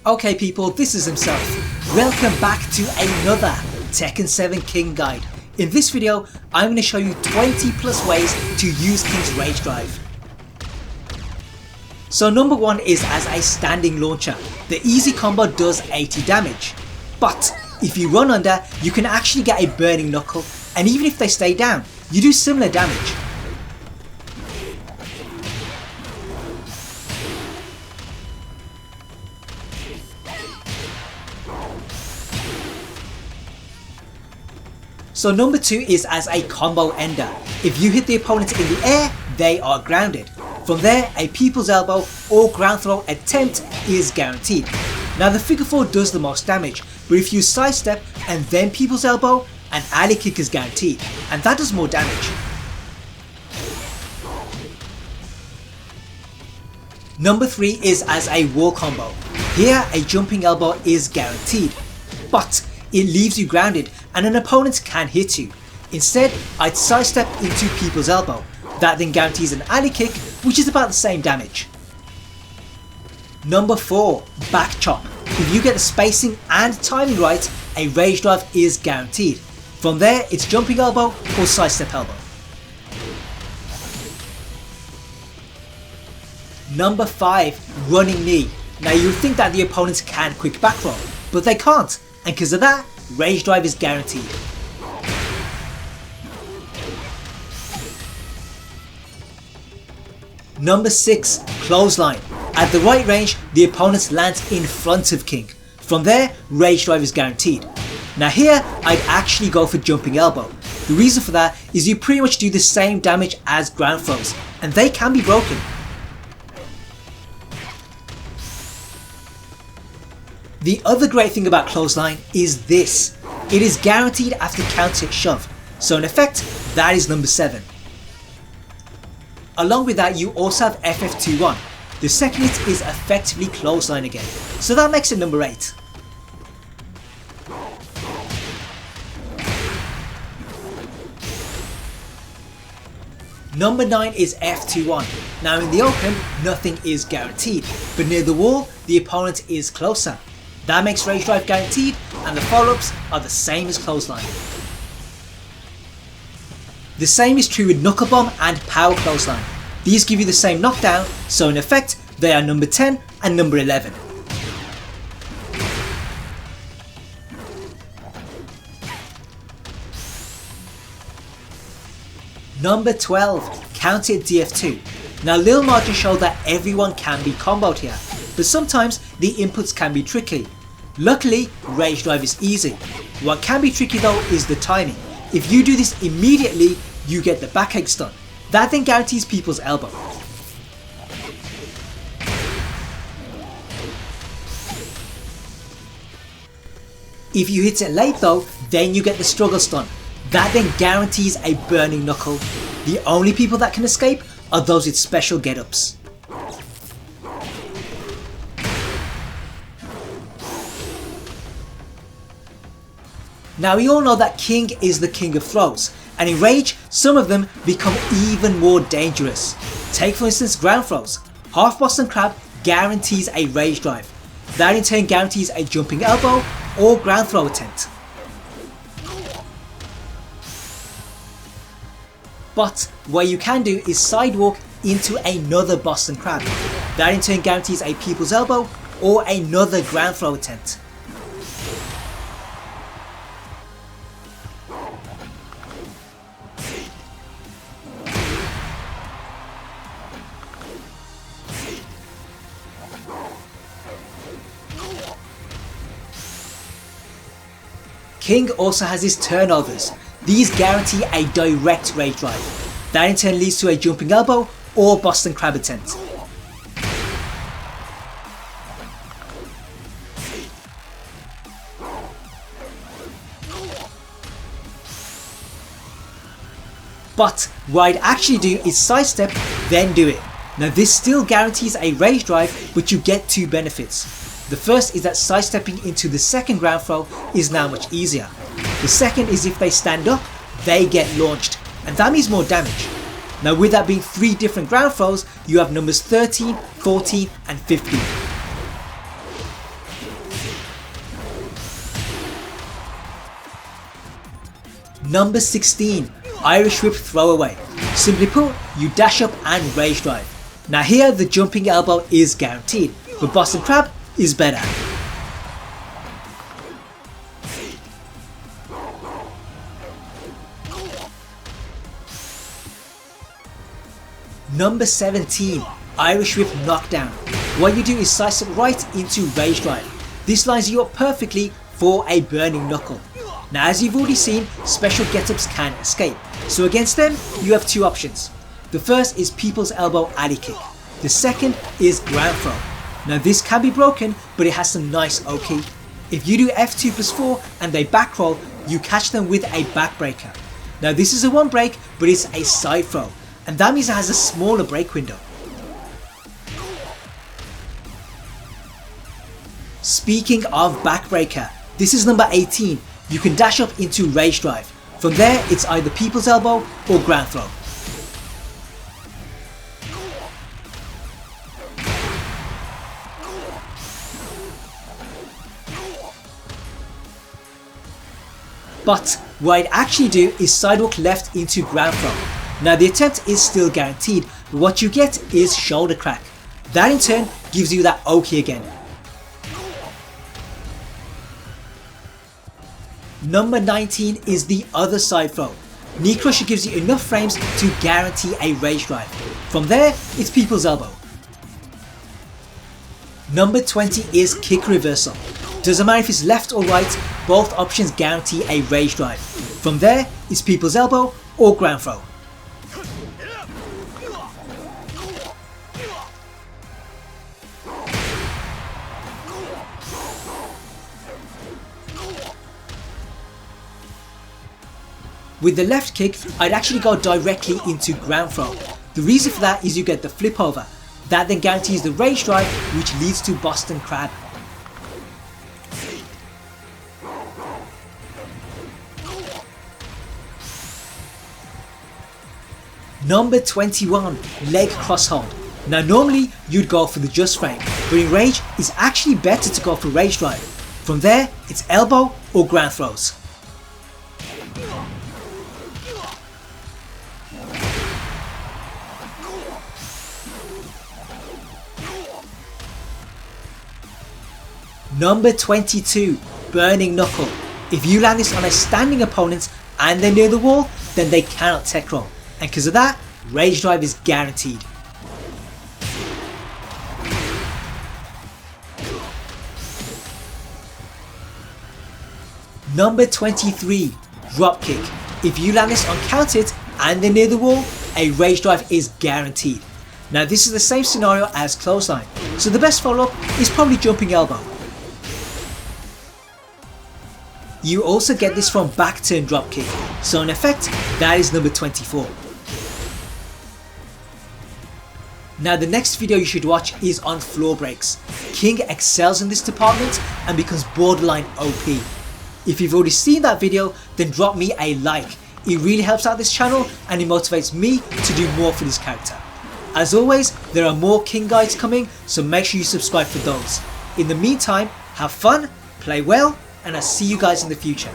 Okay people, this is himself. Welcome back to another Tekken 7 King guide. In this video, I'm going to show you 20 plus ways to use King's Rage Drive. So number 1 is as a standing launcher. The easy combo does 80 damage. But if you run under, you can actually get a burning knuckle, and even if they stay down, you do similar damage. So number 2 is as a combo ender. If you hit the opponent in the air, they are grounded. From there, a people's elbow or ground throw attempt is guaranteed. Now the figure 4 does the most damage, but if you sidestep and then people's elbow, an alley kick is guaranteed, and that does more damage. Number 3 is as a wall combo. Here a jumping elbow is guaranteed, but it leaves you grounded and an opponent can hit you. Instead, I'd sidestep into people's elbow. That then guarantees an alley kick, which is about the same damage. Number 4, Backchop. If you get the spacing and timing right, a rage drive is guaranteed. From there, it's jumping elbow or sidestep elbow. Number 5, running knee. Now you would think that the opponents can quick back roll, but they can't, and because of that, rage drive is guaranteed. Number 6, Clothesline. At the right range, the opponent lands in front of King. From there, rage drive is guaranteed. Now here, I'd actually go for jumping elbow. The reason for that is you pretty much do the same damage as ground throws, and they can be broken. The other great thing about Clothesline is this. It is guaranteed after counter hit shove. So in effect, that is number 7. Along with that, you also have FF21. The second hit is effectively Clothesline again. So that makes it number 8. Number 9 is F21. Now in the open, nothing is guaranteed, but near the wall, the opponent is closer. That makes rage drive guaranteed, and the follow-ups are the same as Clothesline. The same is true with Knuckle Bomb and Power Clothesline. These give you the same knockdown, so in effect, they are number 10 and number 11. Number 12, Counter Hit DF2. Now Lil Margin showed that everyone can be comboed here, but sometimes the inputs can be tricky. Luckily, rage drive is easy. What can be tricky though is the timing. If you do this immediately, you get the backhand stun. That then guarantees people's elbow. If you hit it late though, then you get the struggle stun. That then guarantees a burning knuckle. The only people that can escape are those with special get-ups. Now we all know that King is the king of throws, and in Rage, some of them become even more dangerous. Take for instance ground throws. Half Boston Crab guarantees a rage drive. That in turn guarantees a jumping elbow or ground throw attempt. But what you can do is sidewalk into another Boston Crab. That in turn guarantees a people's elbow or another ground throw attempt. King also has his turnovers. These guarantee a direct rage drive. That in turn leads to a jumping elbow or Boston Crab attempt. But what I'd actually do is sidestep, then do it. Now this still guarantees a rage drive, but you get 2 benefits. The first is that sidestepping into the second ground throw is now much easier. The second is if they stand up, they get launched, and that means more damage. Now with that being 3 different ground throws, you have numbers 13, 14 and 15. Number 16, Irish Whip Throwaway. Simply put, you dash up and rage drive. Now here the jumping elbow is guaranteed, but Boston Crab is better. Number 17, Irish Whip Knockdown. What you do is slice it right into rage drive. This lines you up perfectly for a burning knuckle. Now as you've already seen, special get-ups can escape. So against them, you have two options. The first is People's Elbow Alley Kick. The second is Ground Throw. Now this can be broken, but it has some nice OK. If you do F2 plus 4 and they back roll, you catch them with a Backbreaker. Now this is a one break, but it's a side throw, and that means it has a smaller break window. Speaking of Backbreaker, this is number 18. You can dash up into rage drive. From there, it's either People's Elbow or Ground Throw. But what I'd actually do is sidewalk left into Ground Throw. Now the attempt is still guaranteed, but what you get is shoulder crack. That in turn gives you that OK again. Number 19 is the other side throw. Knee crusher gives you enough frames to guarantee a rage drive. From there, it's People's Elbow. Number 20 is kick reversal. Doesn't matter if it's left or right, both options guarantee a rage drive. From there, it's People's Elbow or Ground Throw. With the left kick, I'd actually go directly into Ground Throw. The reason for that is you get the flip over. That then guarantees the rage drive, which leads to Boston Crab. Number 21, leg cross hold. Now normally you'd go for the just frame, but in rage it's actually better to go for rage drive. From there, it's elbow or ground throws. Number 22, Burning Knuckle. If you land this on a standing opponent and they're near the wall, then they cannot tech roll, and because of that, rage drive is guaranteed. Number 23, Dropkick. If you land this on counted and they're near the wall, a rage drive is guaranteed. Now this is the same scenario as Clothesline, so the best follow up is probably jumping elbow. You also get this from back turn dropkick, so in effect that is number 24. Now the next video you should watch is on floor breaks. King excels in this department and becomes borderline OP. If you've already seen that video, then drop me a like. It really helps out this channel and it motivates me to do more for this character. As always, there are more King guides coming, so make sure you subscribe for those. In the meantime, have fun, play well, and I'll see you guys in the future.